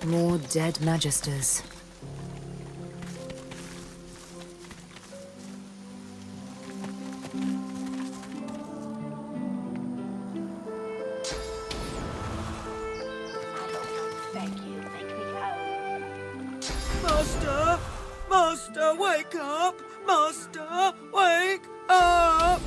More dead magisters. Master! Master, wake up! Master, wake up!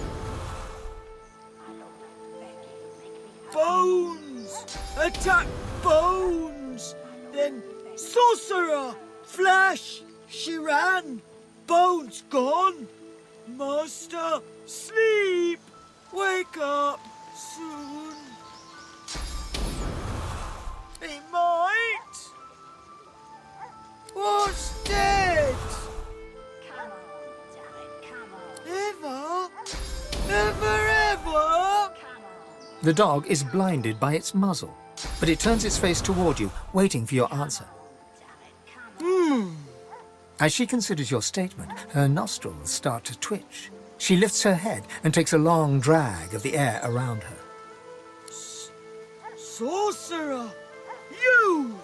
Bones! Attack Bones! Then Sorcerer! Flash! She ran! Bones gone! Master, sleep! Wake up soon! He might! What's dead? Come on, darling, come on. Ever? Ever, ever? Come on. The dog is blinded by its muzzle, but it turns its face toward you, waiting for your answer. As she considers your statement, her nostrils start to twitch. She lifts her head and takes a long drag of the air around her. Sorcerer! You!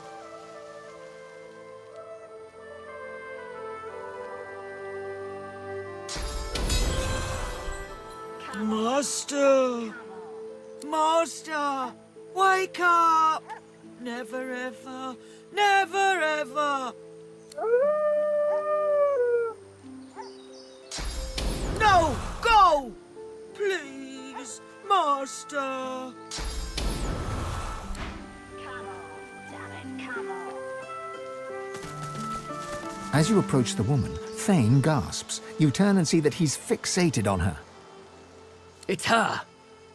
Master! Master! Wake up! Never ever, never ever! No! Go! Please, Master! Come on, darling, come on. As you approach the woman, Thane gasps. You turn and see that he's fixated on her. It's her!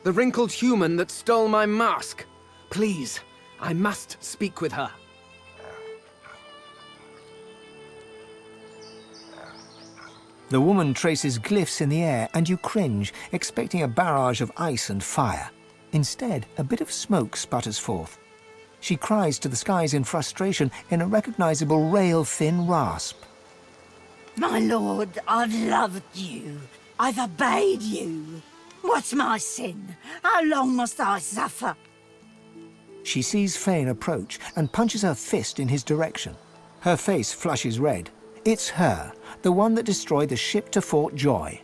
The wrinkled human that stole my mask! Please, I must speak with her. The woman traces glyphs in the air, and you cringe, expecting a barrage of ice and fire. Instead, a bit of smoke sputters forth. She cries to the skies in frustration in a recognizable rail-thin rasp. My lord, I've loved you. I've obeyed you. What's my sin? How long must I suffer? She sees Fane approach and punches her fist in his direction. Her face flushes red. It's her, the one that destroyed the ship to Fort Joy.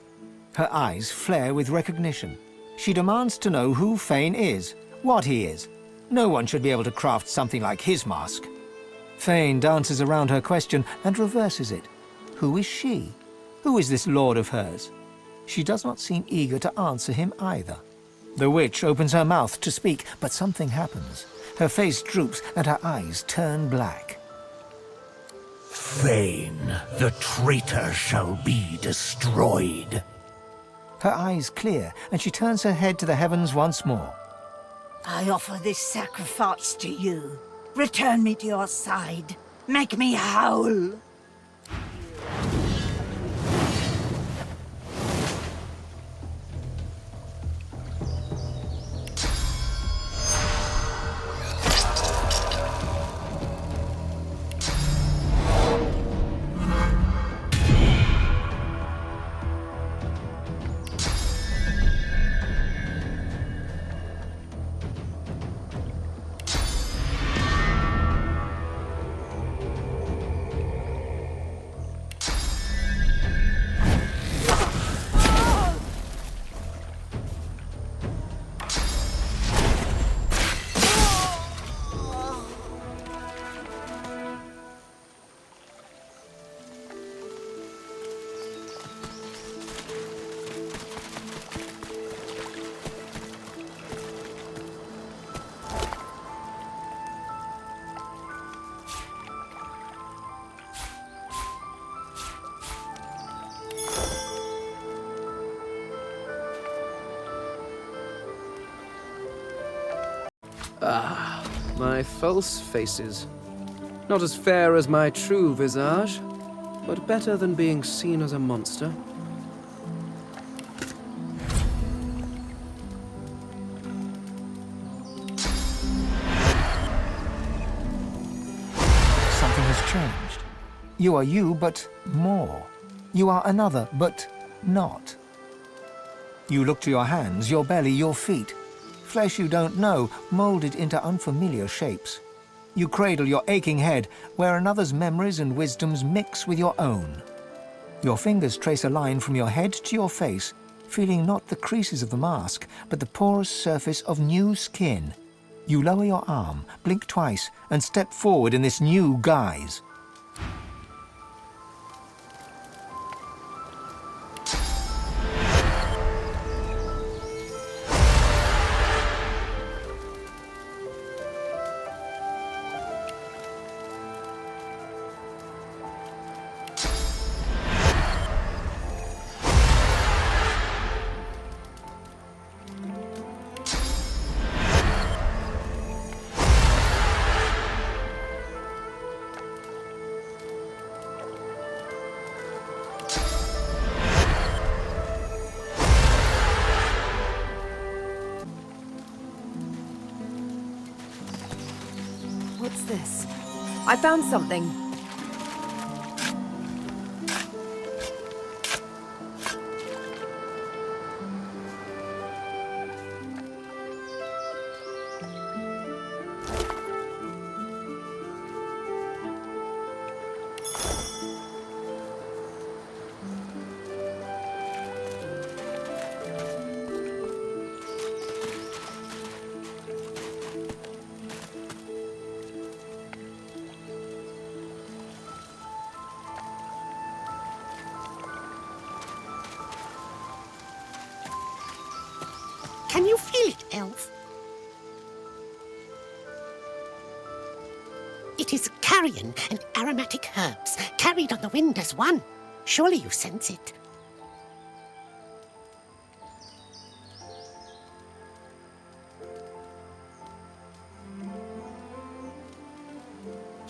Her eyes flare with recognition. She demands to know who Fane is, what he is. No one should be able to craft something like his mask. Fane dances around her question and reverses it. Who is she? Who is this lord of hers? She does not seem eager to answer him either. The witch opens her mouth to speak, but something happens. Her face droops and her eyes turn black. Fane, the traitor shall be destroyed. Her eyes clear, and she turns her head to the heavens once more. I offer this sacrifice to you. Return me to your side. Make me whole. Ah, my false faces. Not as fair as my true visage, but better than being seen as a monster. Something has changed. You are you, but more. You are another, but not. You look to your hands, your belly, your feet. Flesh you don't know, molded into unfamiliar shapes. You cradle your aching head where another's memories and wisdoms mix with your own. Your fingers trace a line from your head to your face, feeling not the creases of the mask, but the porous surface of new skin. You lower your arm, blink twice, and step forward in this new guise. What's this? I found something. Can you feel it, Elf? It is carrion and aromatic herbs, carried on the wind as one. Surely you sense it.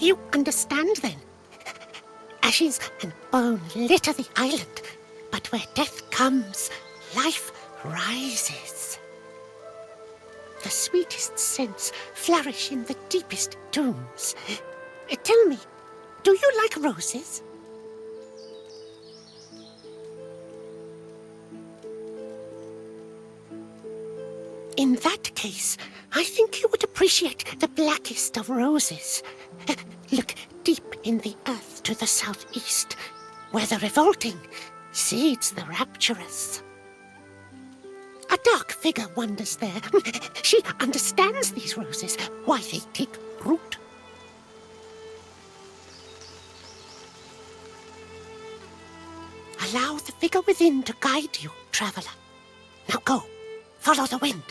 You understand, then? Ashes and bone litter the island, but where death comes, life rises. The sweetest scents flourish in the deepest tombs. Tell me, do you like roses? In that case, I think you would appreciate the blackest of roses. Look deep in the earth to the southeast, where the revolting seeds the rapturous. A dark figure wanders there. She understands these roses, why they take root. Allow the figure within to guide you, traveler. Now go, follow the wind.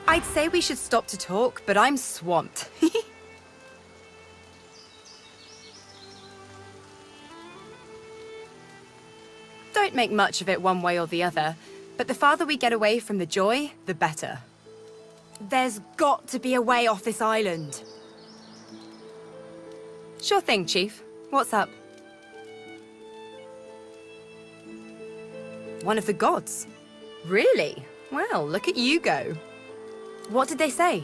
I'd say we should stop to talk, but I'm swamped. Don't make much of it one way or the other, but the farther we get away from the joy, the better. There's got to be a way off this island. Sure thing, Chief. What's up? One of the gods? Really? Well, look at you go. What did they say?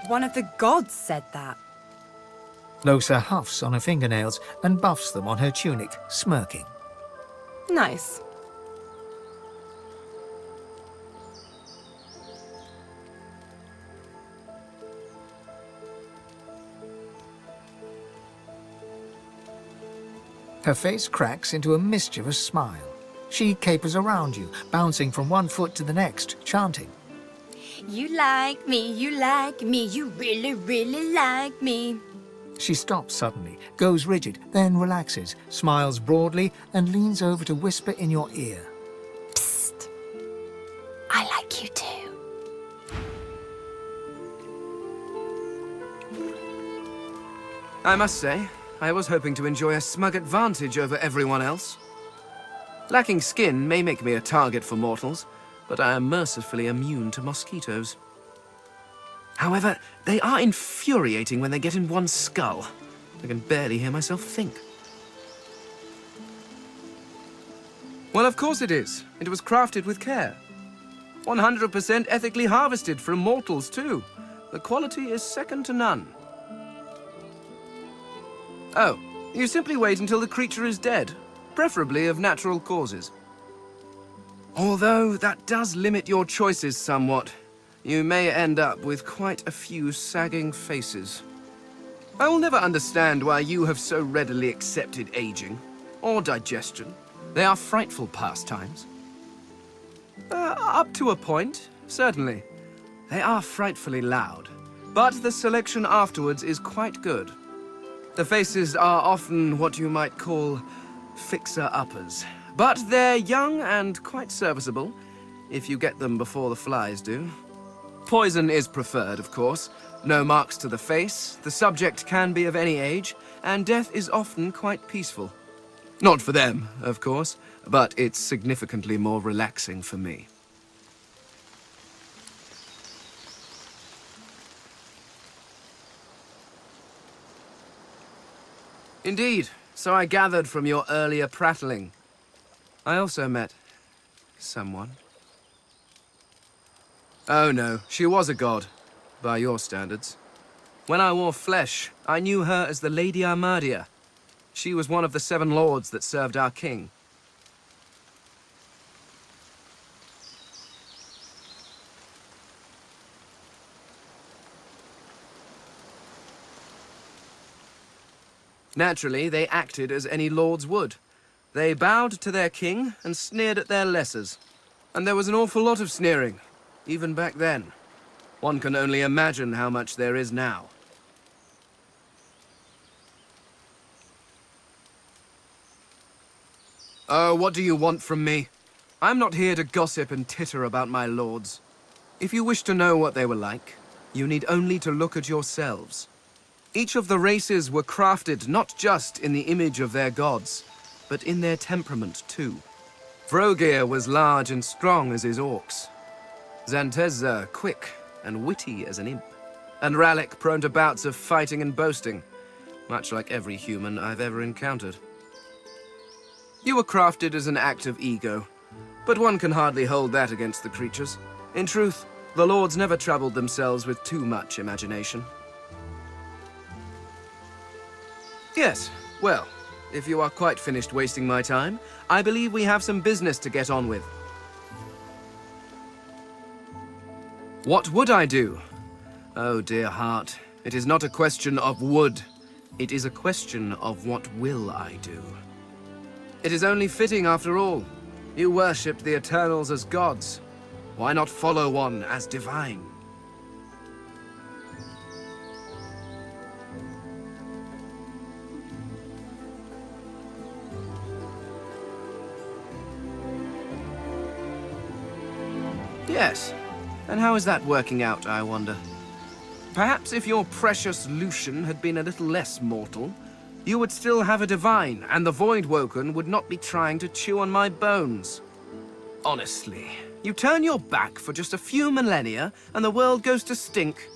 One of the gods said that. Losa huffs on her fingernails and buffs them on her tunic, smirking. Nice. Her face cracks into a mischievous smile. She capers around you, bouncing from one foot to the next, chanting. You like me, you really, really like me. She stops suddenly, goes rigid, then relaxes, smiles broadly, and leans over to whisper in your ear. Psst. I like you too. I must say, I was hoping to enjoy a smug advantage over everyone else. Lacking skin may make me a target for mortals, but I am mercifully immune to mosquitoes. However, they are infuriating when they get in one's skull. I can barely hear myself think. Well, of course it is. It was crafted with care. 100% ethically harvested from mortals, too. The quality is second to none. Oh, you simply wait until the creature is dead, preferably of natural causes. Although that does limit your choices somewhat. You may end up with quite a few sagging faces. I will never understand why you have so readily accepted aging, or digestion. They are frightful pastimes. Up to a point, certainly. They are frightfully loud, but the selection afterwards is quite good. The faces are often what you might call fixer-uppers, but they're young and quite serviceable, if you get them before the flies do. Poison is preferred, of course. No marks to the face, the subject can be of any age, and death is often quite peaceful. Not for them, of course, but it's significantly more relaxing for me. Indeed, so I gathered from your earlier prattling. I also met someone. Oh no, she was a god, by your standards. When I wore flesh, I knew her as the Lady Armadia. She was one of the 7 lords that served our king. Naturally, they acted as any lords would. They bowed to their king and sneered at their lessers. And there was an awful lot of sneering, even back then. One can only imagine how much there is now. Oh, what do you want from me? I'm not here to gossip and titter about my lords. If you wish to know what they were like, you need only to look at yourselves. Each of the races were crafted not just in the image of their gods, but in their temperament too. Vrogir was large and strong as his orcs. Zantezza quick and witty as an imp. And Rallic prone to bouts of fighting and boasting, much like every human I've ever encountered. You were crafted as an act of ego, but one can hardly hold that against the creatures. In truth, the lords never troubled themselves with too much imagination. Yes, well, if you are quite finished wasting my time, I believe we have some business to get on with. What would I do? Oh, dear heart, it is not a question of would. It is a question of what will I do. It is only fitting, after all. You worshipped the Eternals as gods. Why not follow one as divine? Yes. And how is that working out, I wonder? Perhaps if your precious Lucian had been a little less mortal, you would still have a divine, and the Voidwoken would not be trying to chew on my bones. Honestly, you turn your back for just a few millennia, and the world goes to stink.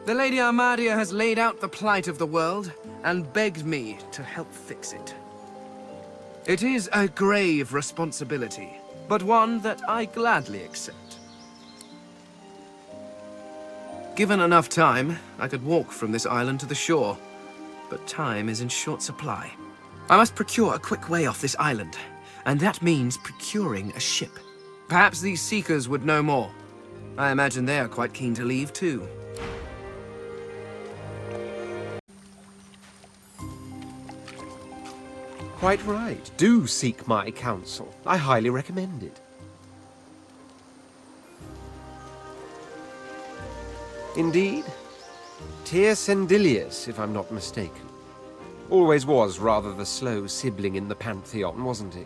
The Lady Armadia has laid out the plight of the world, and begged me to help fix it. It is a grave responsibility, but one that I gladly accept. Given enough time, I could walk from this island to the shore. But time is in short supply. I must procure a quick way off this island, and that means procuring a ship. Perhaps these Seekers would know more. I imagine they are quite keen to leave, too. Quite right. Do seek my counsel. I highly recommend it. Indeed. Tyr Sendilius, if I'm not mistaken. Always was rather the slow sibling in the Pantheon, wasn't he?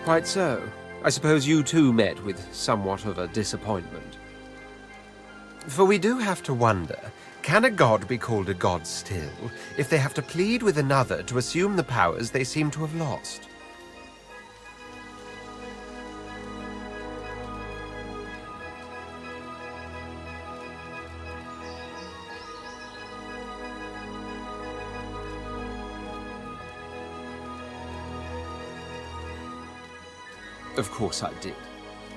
Quite so. I suppose you too met with somewhat of a disappointment. For we do have to wonder, can a god be called a god still, if they have to plead with another to assume the powers they seem to have lost? Of course I did.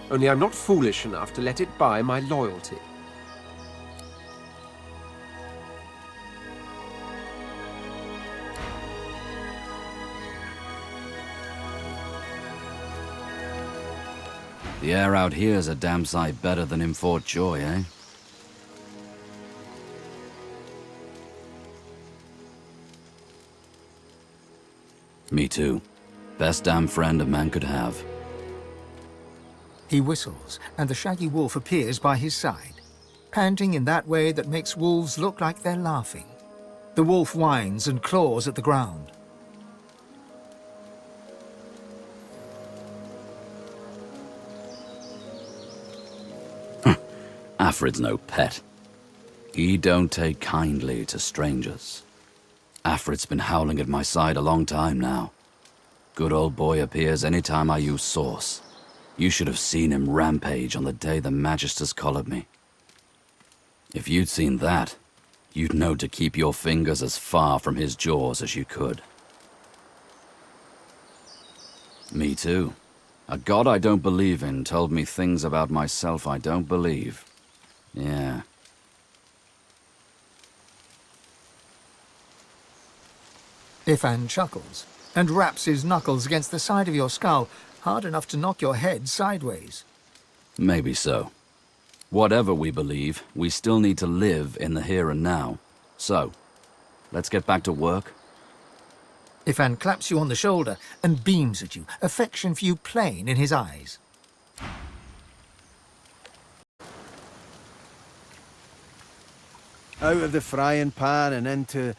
Only I'm not foolish enough to let it buy my loyalty. The air out here's a damn sight better than in Fort Joy, eh? Me too. Best damn friend a man could have. He whistles, and the shaggy wolf appears by his side, panting in that way that makes wolves look like they're laughing. The wolf whines and claws at the ground. Afrid's no pet. He don't take kindly to strangers. Afrid's been howling at my side a long time now. Good old boy appears any time I use sauce. You should have seen him rampage on the day the Magisters collared me. If you'd seen that, you'd know to keep your fingers as far from his jaws as you could. Me too. A god I don't believe in told me things about myself I don't believe. Yeah. Ifan chuckles and raps his knuckles against the side of your skull, hard enough to knock your head sideways. Maybe so. Whatever we believe, we still need to live in the here and now. So, let's get back to work. Ifan claps you on the shoulder and beams at you, affection for you plain in his eyes. Out of the frying pan and into...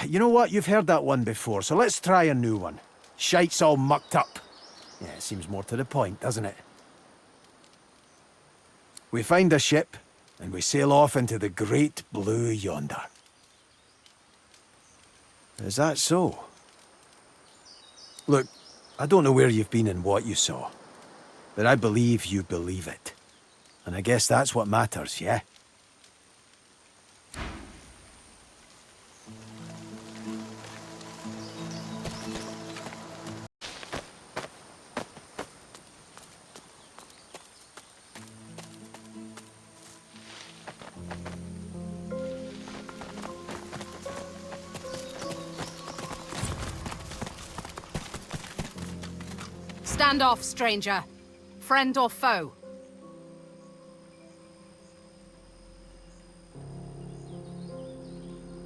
You know what? You've heard that one before, so let's try a new one. Shite's all mucked up. Yeah, it seems more to the point, doesn't it? We find a ship, and we sail off into the great blue yonder. Is that so? Look, I don't know where you've been and what you saw, but I believe you believe it. And I guess that's what matters, yeah? Stand off, stranger. Friend or foe?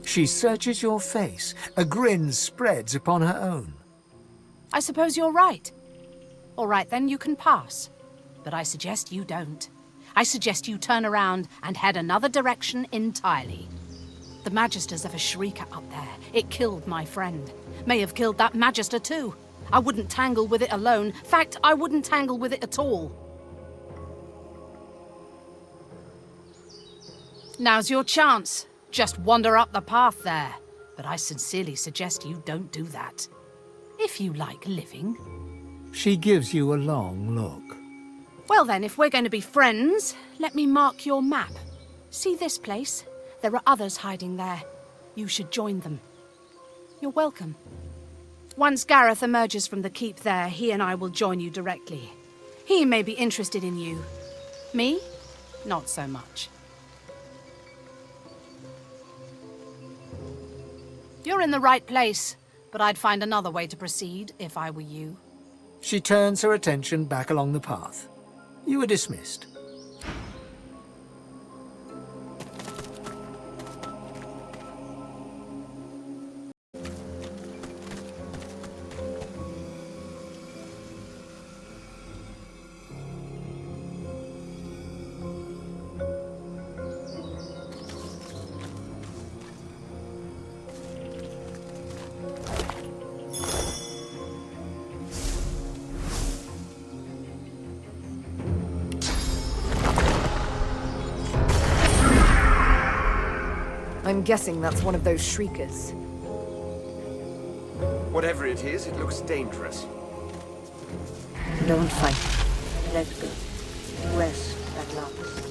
She searches your face. A grin spreads upon her own. I suppose you're right. All right, then you can pass. But I suggest you don't. I suggest you turn around and head another direction entirely. The Magisters have a shrieker up there. It killed my friend. May have killed that Magister too. I wouldn't tangle with it alone. Fact, I wouldn't tangle with it at all. Now's your chance. Just wander up the path there. But I sincerely suggest you don't do that. If you like living. She gives you a long look. Well then, if we're going to be friends, let me mark your map. See this place? There are others hiding there. You should join them. You're welcome. Once Gareth emerges from the keep there, he and I will join you directly. He may be interested in you. Me? Not so much. You're in the right place, but I'd find another way to proceed if I were you. She turns her attention back along the path. You are dismissed. I'm guessing that's one of those shriekers. Whatever it is, it looks dangerous. Don't fight. Let go. Rest at last.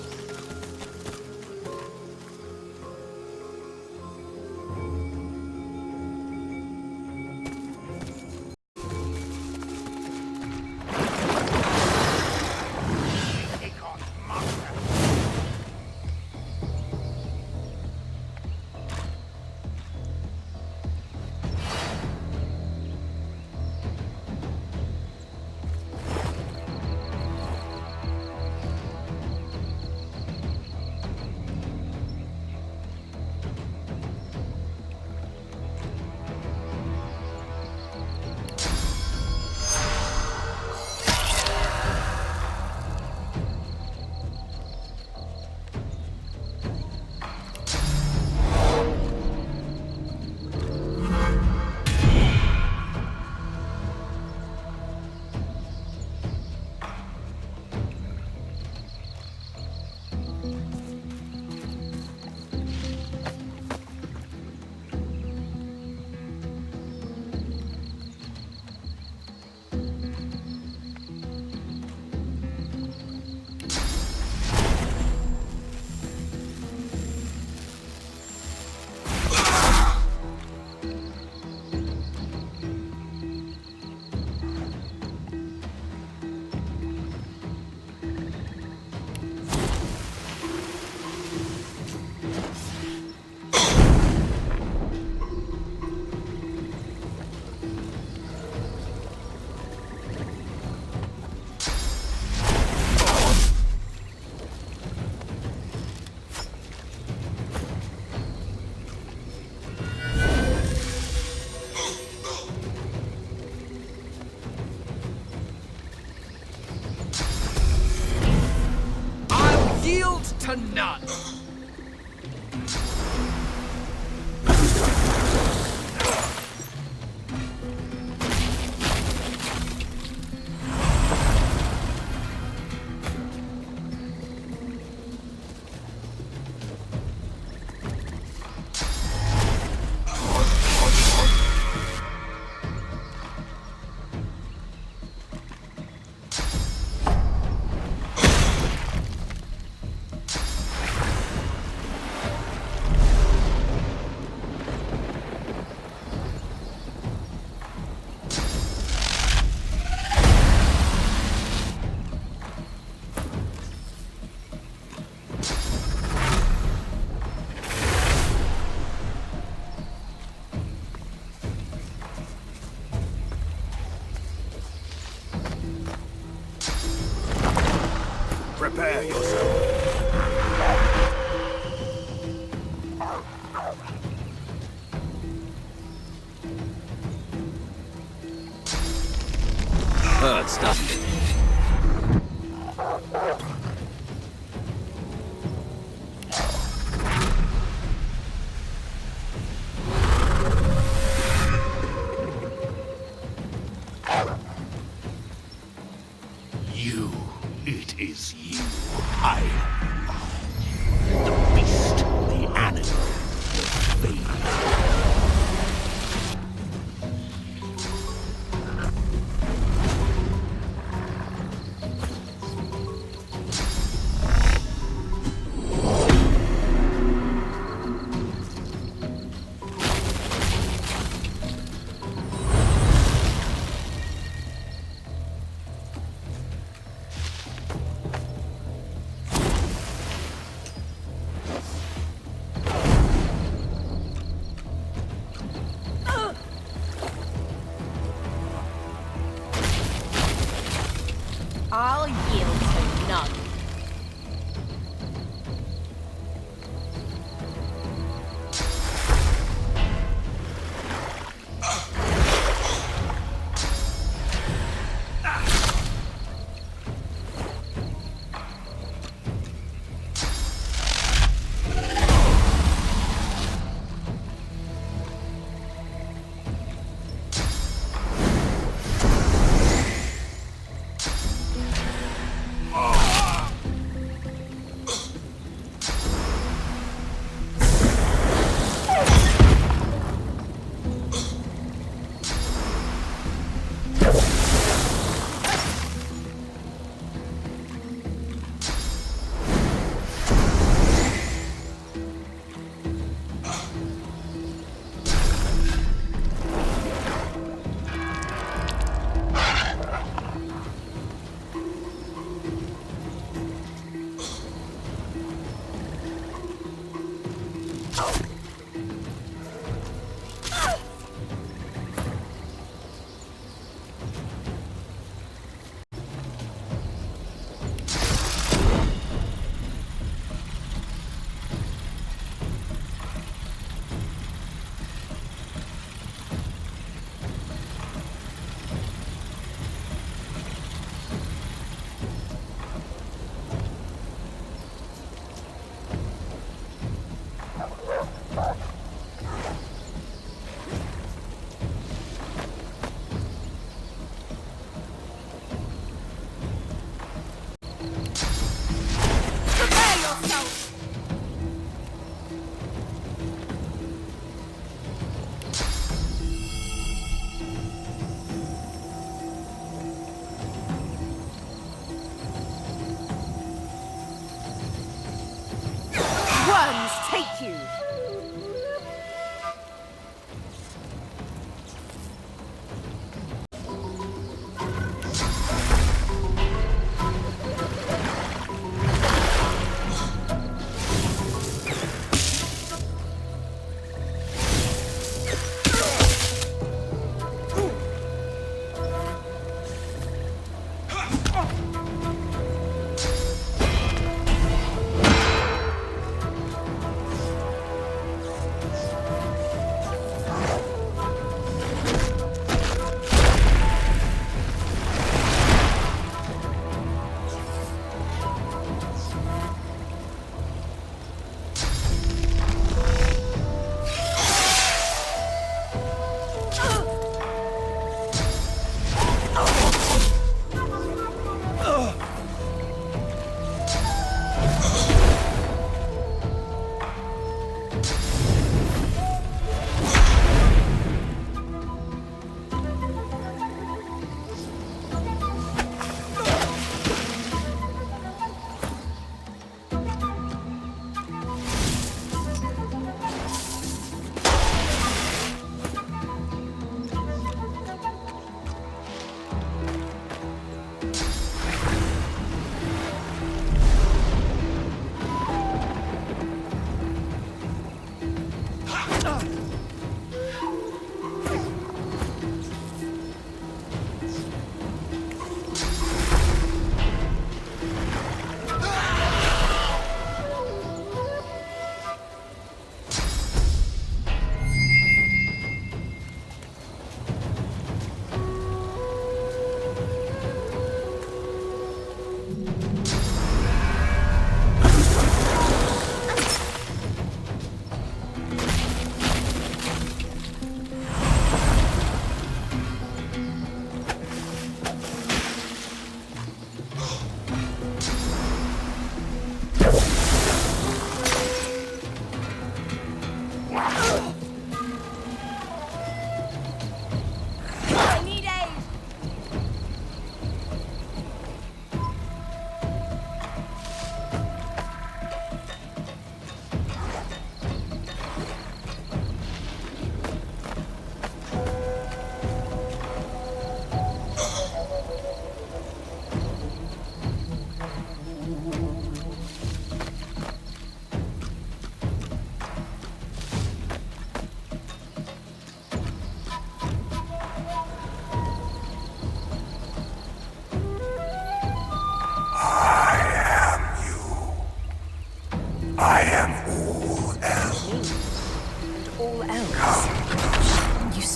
to none. Prepare yourself. Hurts, doesn't it? You. It is you. I am the beast, the animal, the fiend. I'll yield to none.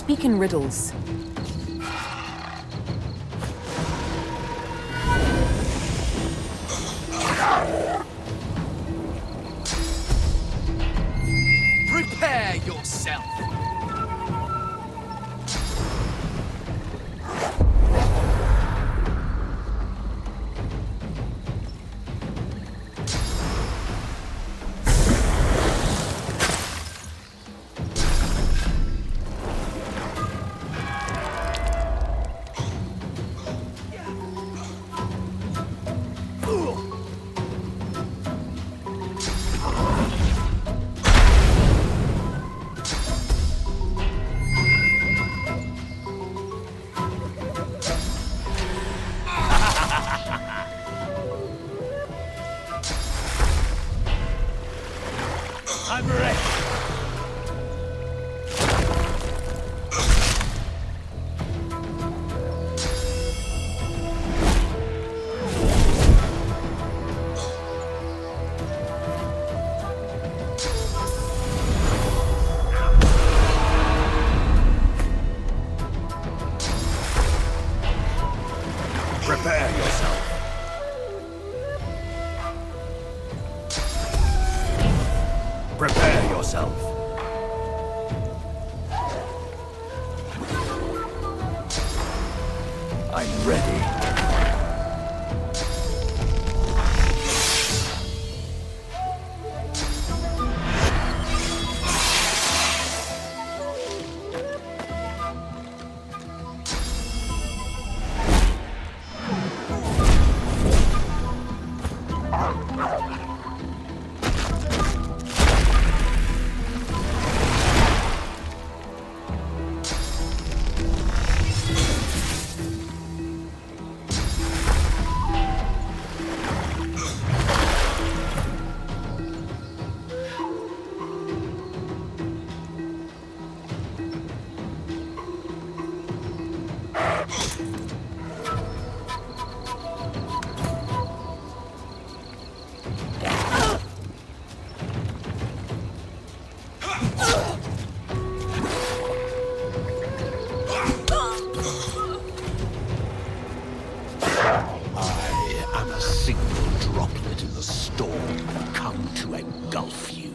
speak in riddles. Prepare yourself! I'm ready. Prepare yourself. Prepare yourself. I'm ready. I am a single droplet in the storm, come to engulf you.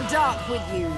the dark with you.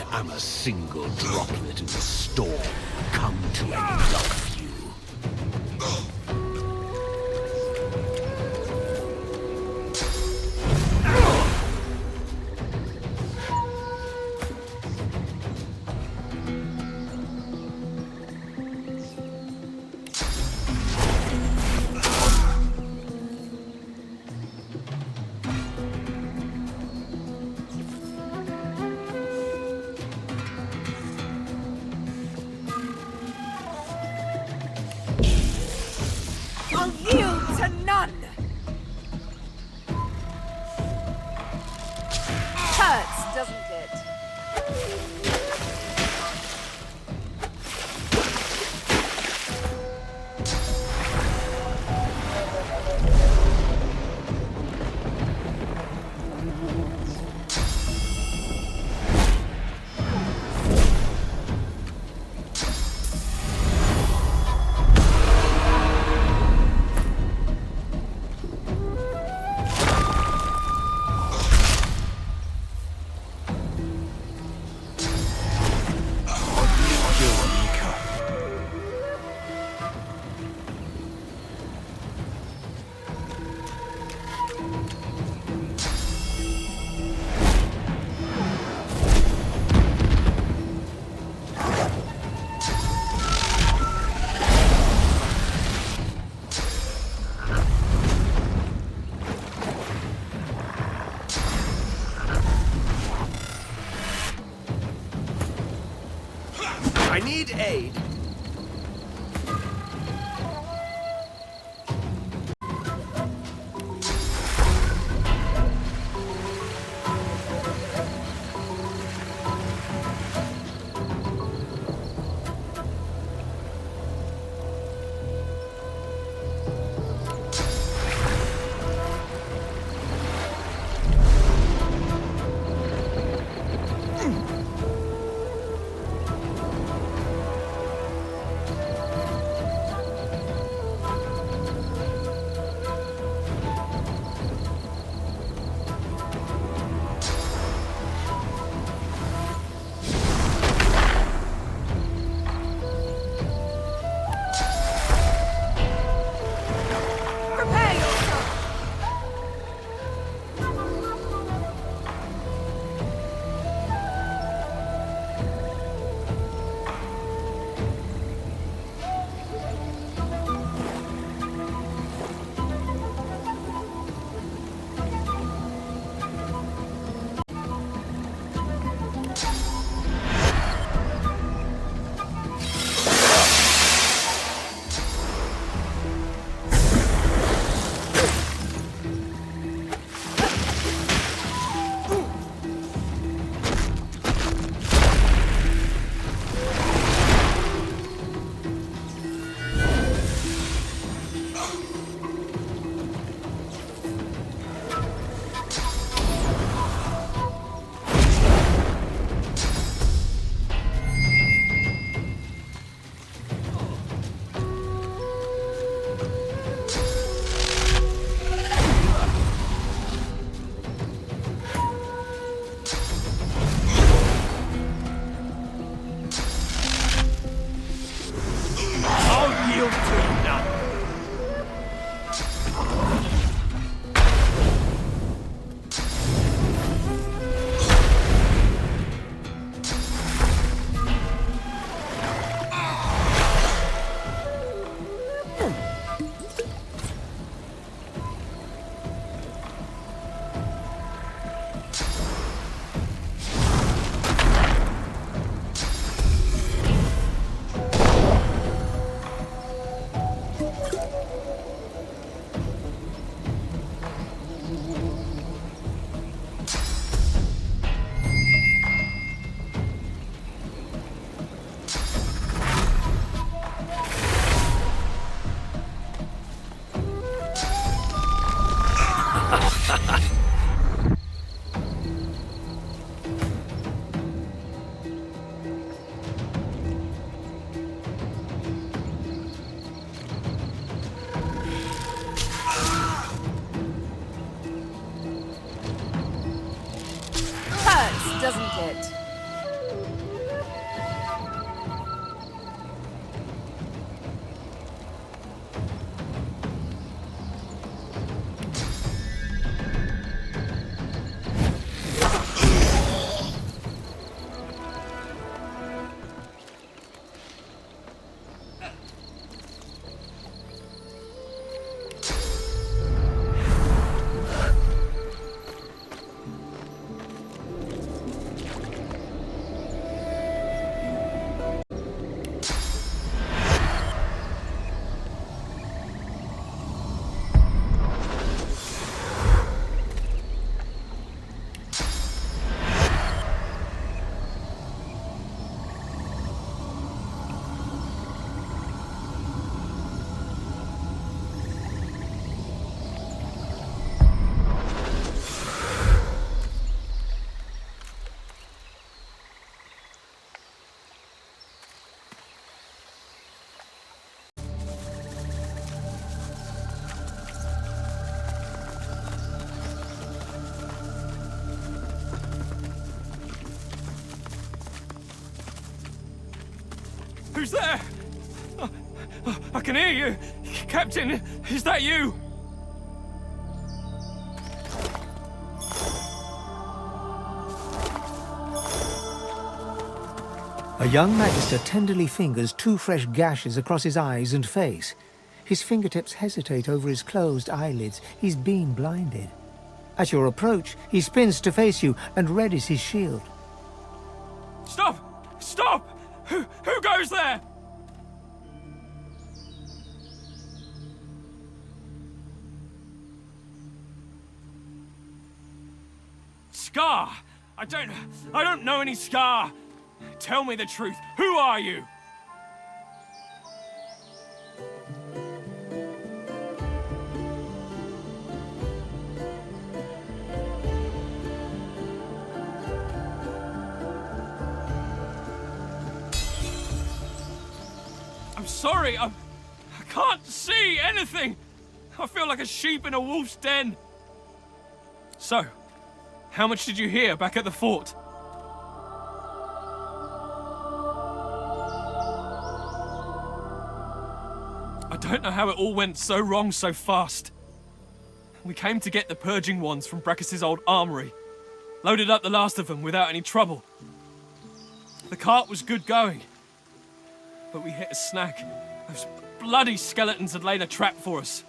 I'm a single droplet in the storm, come to engulf you. I'll yield to none! Hurts, doesn't it? I need aid. Hurts, doesn't it? Who's there? I can hear you. Captain, is that you? A young magister tenderly fingers 2 fresh gashes across his eyes and face. His fingertips hesitate over his closed eyelids. He's been blinded. At your approach, he spins to face you and readies his shield. Stop! Stop! Who goes there? Scar! I don't know any Scar! Tell me the truth. Who are you? I'm sorry, I can't see anything. I feel like a sheep in a wolf's den. So, how much did you hear back at the fort? I don't know how it all went so wrong so fast. We came to get the purging wands from Brachus's old armory. Loaded up the last of them without any trouble. The cart was good going. But we hit a snag. Those bloody skeletons had laid a trap for us.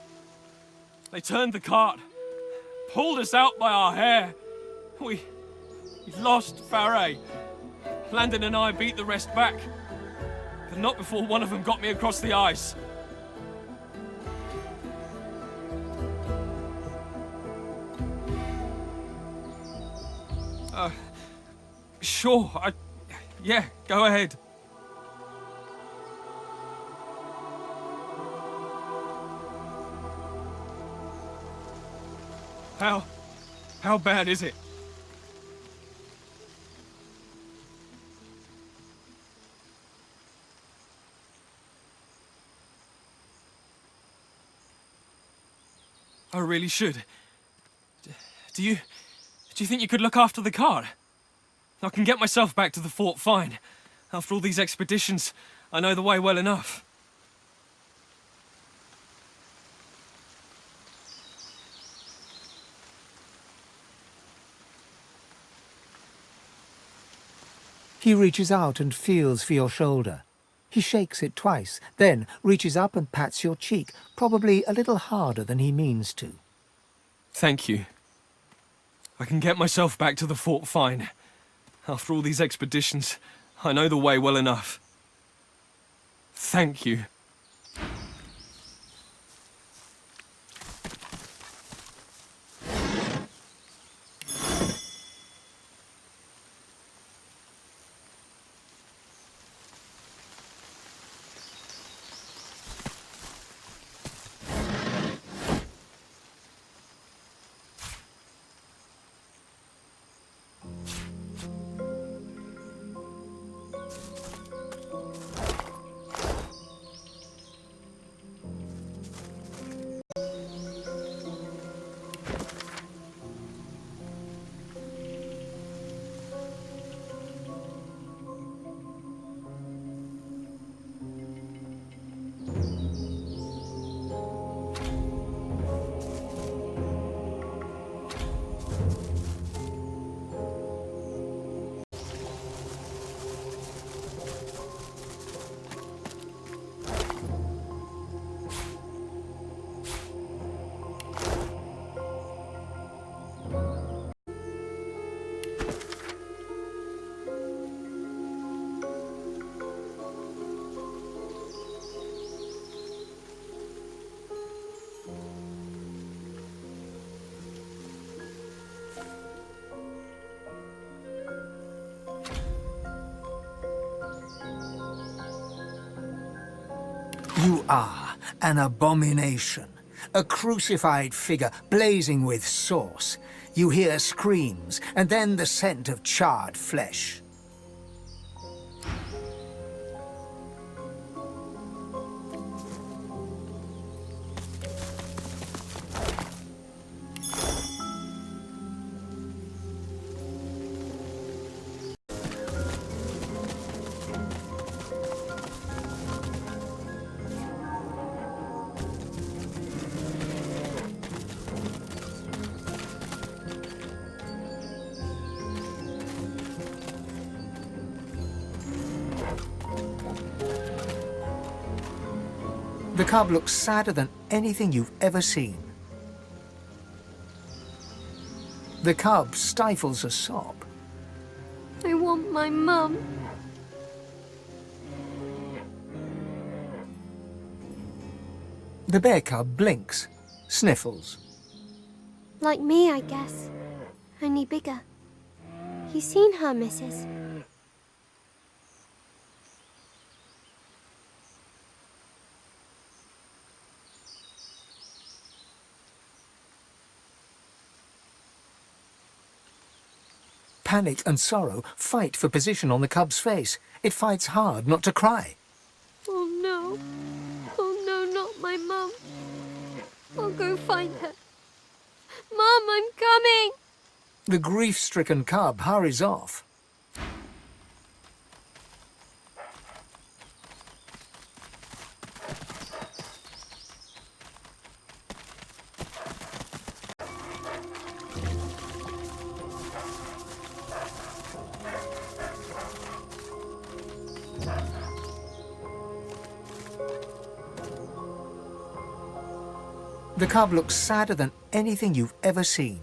They turned the cart, pulled us out by our hair. We lost Faray. Landon and I beat the rest back. But not before one of them got me across the ice. Sure, yeah, go ahead. How bad is it? I really should. Do you think you could look after the cart? I can get myself back to the fort fine. After all these expeditions, I know the way well enough. He reaches out and feels for your shoulder. He shakes it twice, then reaches up and pats your cheek, probably a little harder than he means to. Thank you. I can get myself back to the fort fine. After all these expeditions, I know the way well enough. Thank you. You are an abomination. A crucified figure blazing with sauce. You hear screams, and then the scent of charred flesh. The cub looks sadder than anything you've ever seen. The cub stifles a sob. I want my mum. The bear cub blinks, sniffles. Like me, I guess. Only bigger. You seen her, missus? Panic and sorrow fight for position on the cub's face. It fights hard not to cry. Oh no. Oh no, not my mum. I'll go find her. Mum, I'm coming! The grief-stricken cub hurries off. The cub looks sadder than anything you've ever seen.